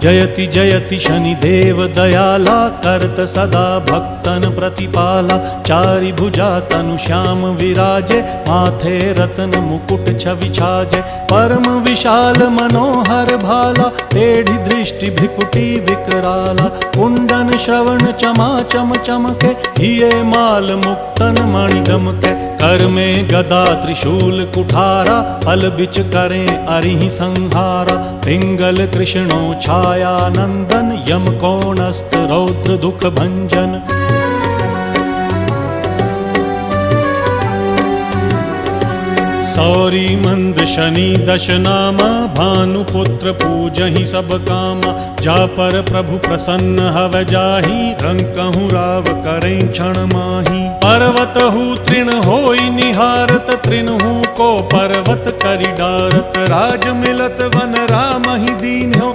जयति जयति शनिदेव दयाला, करत सदा भक्तन प्रतिपाला। चारि भुजा तनु श्याम विराजे, माथे रत्न मुकुट छवि छाजे। परम विशाल मनोहर भाला, टेढ़ी दृष्टि भृकुटी विकराला। कुंडन श्रवण चमा चम चमके, हिये माल मुक्तन मणि दमके। कर में गदा त्रिशूल कुठारा, फल बिच करें अरिहि संहारा। पिंगल कृष्णो छाया नंदन, यम कोणस्थ रौद्र दुख भंजन। सौरी मंद शनि दश नामा, भानुपुत्र पूजहि सब कामा। जा पर प्रभु प्रसन्न हव जाहि, रंकहु राव करें क्षण माहि। पर्वत हु तृण होई निहारत, तृणहु को पर्वत करि डारत। राज मिलत वन राम ही दीन हो,